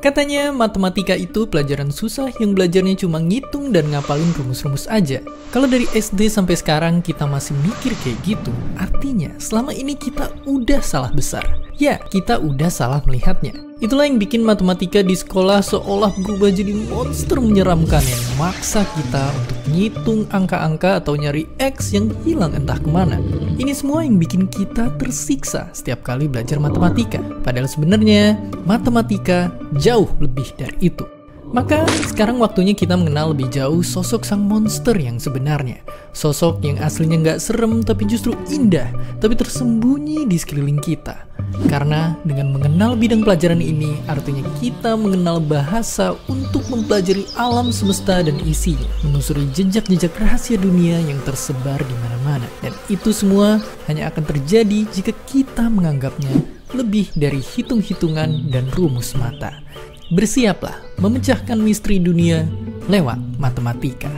Katanya matematika itu pelajaran susah yang belajarnya cuma ngitung dan ngapalin rumus-rumus aja. Kalau dari SD sampai sekarang kita masih mikir kayak gitu, artinya selama ini kita udah salah besar. Ya, kita udah salah melihatnya. Itulah yang bikin matematika di sekolah seolah berubah jadi monster menyeramkan yang memaksa kita untuk ngitung angka-angka atau nyari X yang hilang entah kemana. Ini semua yang bikin kita tersiksa setiap kali belajar matematika. Padahal sebenarnya matematika jauh lebih dari itu. Maka sekarang waktunya kita mengenal lebih jauh sosok sang monster yang sebenarnya. Sosok yang aslinya nggak serem tapi justru indah, tapi tersembunyi di sekeliling kita. Karena dengan mengenal bidang pelajaran ini, artinya kita mengenal bahasa untuk mempelajari alam semesta dan isinya, menelusuri jejak-jejak rahasia dunia yang tersebar di mana-mana. Dan itu semua hanya akan terjadi jika kita menganggapnya lebih dari hitung-hitungan dan rumus mata. Bersiaplah memecahkan misteri dunia lewat matematika.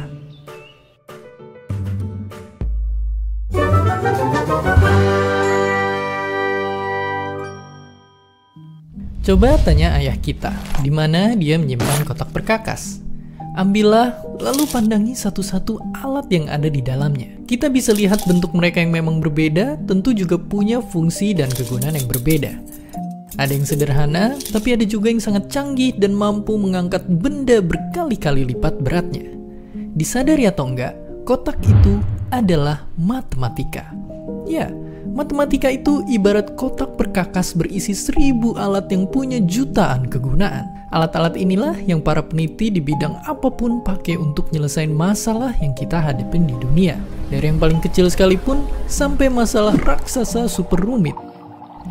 Coba tanya ayah kita, di mana dia menyimpan kotak perkakas. Ambillah, lalu pandangi satu-satu alat yang ada di dalamnya. Kita bisa lihat bentuk mereka yang memang berbeda, tentu juga punya fungsi dan kegunaan yang berbeda. Ada yang sederhana, tapi ada juga yang sangat canggih dan mampu mengangkat benda berkali-kali lipat beratnya. Disadari atau enggak, kotak itu adalah matematika. Ya, matematika itu ibarat kotak perkakas berisi 1000 alat yang punya jutaan kegunaan. Alat-alat inilah yang para peneliti di bidang apapun pakai untuk nyelesain masalah yang kita hadapin di dunia. Dari yang paling kecil sekalipun, sampai masalah raksasa super rumit.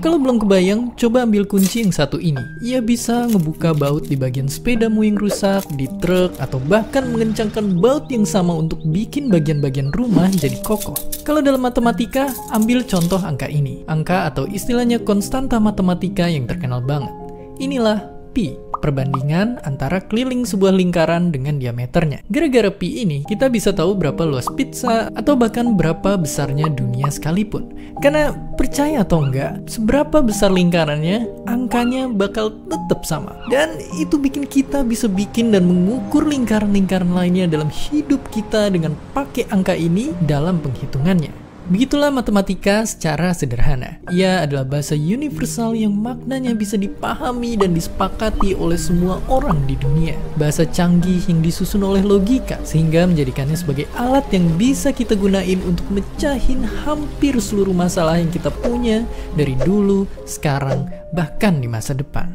Kalau belum kebayang, coba ambil kunci yang satu ini. Ia bisa ngebuka baut di bagian sepedamu yang rusak, di truk, atau bahkan mengencangkan baut yang sama untuk bikin bagian-bagian rumah jadi kokoh. Kalau dalam matematika, ambil contoh angka ini. Angka atau istilahnya konstanta matematika yang terkenal banget. Inilah pi, perbandingan antara keliling sebuah lingkaran dengan diameternya. Gara-gara pi ini, kita bisa tahu berapa luas pizza atau bahkan berapa besarnya dunia sekalipun. Karena percaya atau enggak, seberapa besar lingkarannya, angkanya bakal tetap sama. Dan itu bikin kita bisa bikin dan mengukur lingkaran-lingkaran lainnya dalam hidup kita dengan pakai angka ini dalam penghitungannya. Begitulah matematika secara sederhana. Ia adalah bahasa universal yang maknanya bisa dipahami dan disepakati oleh semua orang di dunia. Bahasa canggih yang disusun oleh logika, sehingga menjadikannya sebagai alat yang bisa kita gunain untuk mecahin hampir seluruh masalah yang kita punya dari dulu, sekarang, bahkan di masa depan.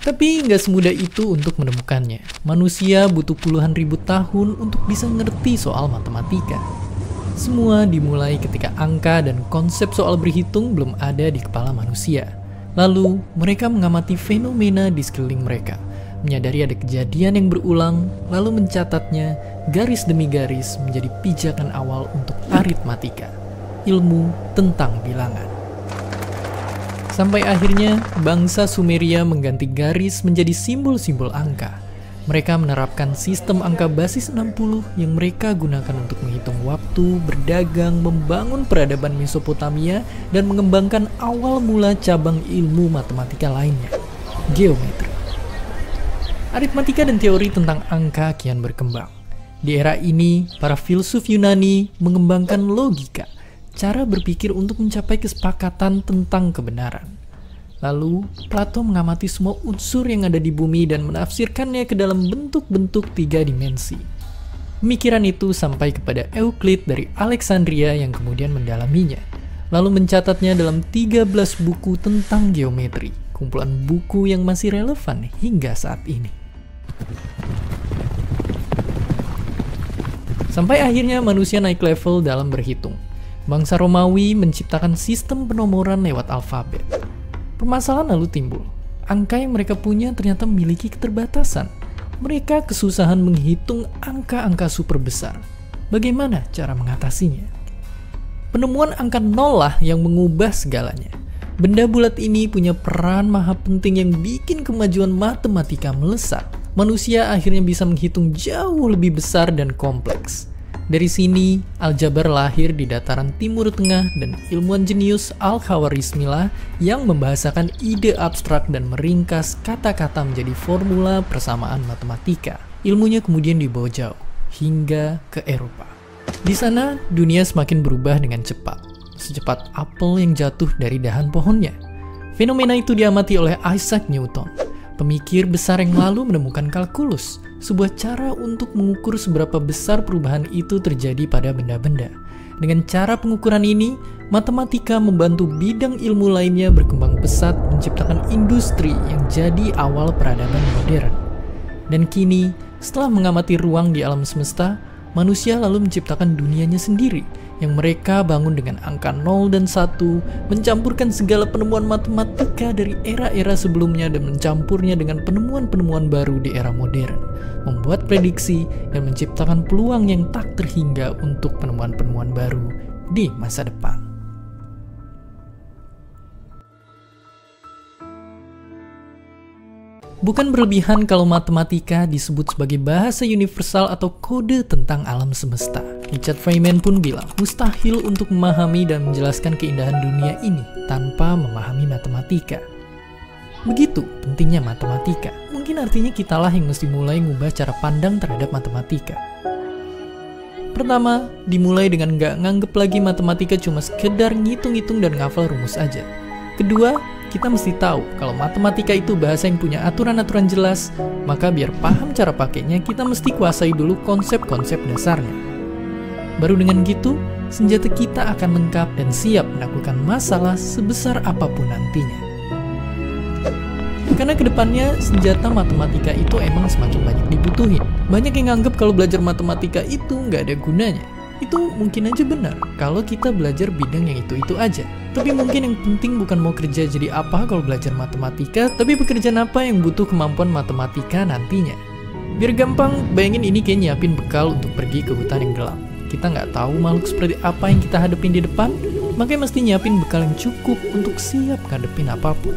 Tapi nggak semudah itu untuk menemukannya. Manusia butuh puluhan ribu tahun untuk bisa ngerti soal matematika. Semua dimulai ketika angka dan konsep soal berhitung belum ada di kepala manusia. Lalu, mereka mengamati fenomena di sekeliling mereka, menyadari ada kejadian yang berulang, lalu mencatatnya garis demi garis menjadi pijakan awal untuk aritmatika, ilmu tentang bilangan. Sampai akhirnya, bangsa Sumeria mengganti garis menjadi simbol-simbol angka. Mereka menerapkan sistem angka basis 60 yang mereka gunakan untuk menghitung waktu, berdagang, membangun peradaban Mesopotamia, dan mengembangkan awal mula cabang ilmu matematika lainnya, geometri. Aritmatika dan teori tentang angka kian berkembang. Di era ini, para filsuf Yunani mengembangkan logika, cara berpikir untuk mencapai kesepakatan tentang kebenaran. Lalu, Plato mengamati semua unsur yang ada di bumi dan menafsirkannya ke dalam bentuk-bentuk 3 dimensi. Pemikiran itu sampai kepada Euclid dari Alexandria yang kemudian mendalaminya, lalu mencatatnya dalam 13 buku tentang geometri, kumpulan buku yang masih relevan hingga saat ini. Sampai akhirnya manusia naik level dalam berhitung. Bangsa Romawi menciptakan sistem penomoran lewat alfabet. Permasalahan lalu timbul. Angka yang mereka punya ternyata memiliki keterbatasan. Mereka kesusahan menghitung angka-angka super besar. Bagaimana cara mengatasinya? Penemuan angka 0 lah yang mengubah segalanya. Benda bulat ini punya peran maha penting yang bikin kemajuan matematika melesat. Manusia akhirnya bisa menghitung jauh lebih besar dan kompleks. Dari sini, aljabar lahir di dataran Timur Tengah dan ilmuwan jenius Al-Khwarizmi lah yang membahasakan ide abstrak dan meringkas kata-kata menjadi formula persamaan matematika. Ilmunya kemudian dibawa jauh, hingga ke Eropa. Di sana, dunia semakin berubah dengan cepat, secepat apel yang jatuh dari dahan pohonnya. Fenomena itu diamati oleh Isaac Newton, pemikir besar yang lalu menemukan kalkulus, sebuah cara untuk mengukur seberapa besar perubahan itu terjadi pada benda-benda. Dengan cara pengukuran ini, matematika membantu bidang ilmu lainnya berkembang pesat, menciptakan industri yang jadi awal peradaban modern. Dan kini, setelah mengamati ruang di alam semesta, manusia lalu menciptakan dunianya sendiri, yang mereka bangun dengan angka 0 dan 1, mencampurkan segala penemuan matematika dari era-era sebelumnya dan mencampurnya dengan penemuan-penemuan baru di era modern, membuat prediksi dan menciptakan peluang yang tak terhingga untuk penemuan-penemuan baru di masa depan. Bukan berlebihan kalau matematika disebut sebagai bahasa universal atau kode tentang alam semesta. Richard Feynman pun bilang, mustahil untuk memahami dan menjelaskan keindahan dunia ini tanpa memahami matematika. Begitu pentingnya matematika. Mungkin artinya kitalah yang mesti mulai ngubah cara pandang terhadap matematika. Pertama, dimulai dengan nggak nganggep lagi matematika cuma sekedar ngitung-ngitung dan ngafal rumus aja. Kedua, kita mesti tahu kalau matematika itu bahasa yang punya aturan-aturan jelas, maka biar paham cara pakainya, kita mesti kuasai dulu konsep-konsep dasarnya. Baru dengan gitu, senjata kita akan lengkap dan siap menaklukkan masalah sebesar apapun nantinya. Karena kedepannya, senjata matematika itu emang semakin banyak dibutuhin. Banyak yang nganggep kalau belajar matematika itu nggak ada gunanya. Itu mungkin aja benar kalau kita belajar bidang yang itu-itu aja. Tapi mungkin yang penting bukan mau kerja jadi apa kalau belajar matematika, tapi pekerjaan apa yang butuh kemampuan matematika nantinya. Biar gampang, bayangin ini kayak nyiapin bekal untuk pergi ke hutan yang gelap. Kita nggak tahu makhluk seperti apa yang kita hadapin di depan, makanya mesti nyiapin bekal yang cukup untuk siap ngadepin apapun.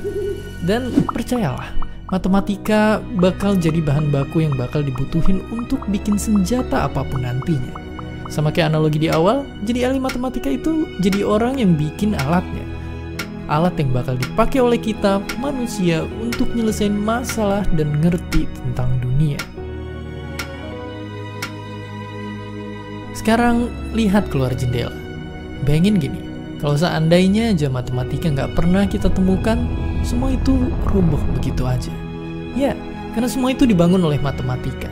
Dan percayalah, matematika bakal jadi bahan baku yang bakal dibutuhin untuk bikin senjata apapun nantinya. Sama kayak analogi di awal, jadi ahli matematika itu jadi orang yang bikin alatnya. Alat yang bakal dipakai oleh kita, manusia, untuk nyelesain masalah dan ngerti tentang dunia. Sekarang, lihat keluar jendela. Bayangin gini, kalau seandainya aja matematika nggak pernah kita temukan, semua itu roboh begitu aja. Ya, karena semua itu dibangun oleh matematika.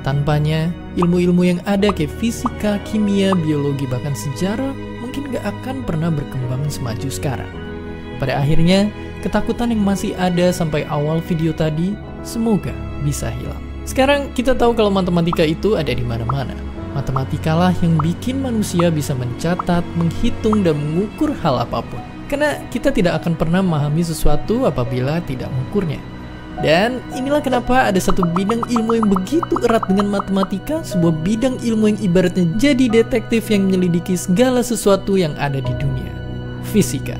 Tanpanya, ilmu-ilmu yang ada kayak fisika, kimia, biologi, bahkan sejarah mungkin gak akan pernah berkembang semaju sekarang. Pada akhirnya, ketakutan yang masih ada sampai awal video tadi, semoga bisa hilang. Sekarang kita tahu kalau matematika itu ada di mana-mana. Matematikalah yang bikin manusia bisa mencatat, menghitung, dan mengukur hal apapun. Karena kita tidak akan pernah memahami sesuatu apabila tidak mengukurnya. Dan inilah kenapa ada satu bidang ilmu yang begitu erat dengan matematika, sebuah bidang ilmu yang ibaratnya jadi detektif yang menyelidiki segala sesuatu yang ada di dunia. Fisika.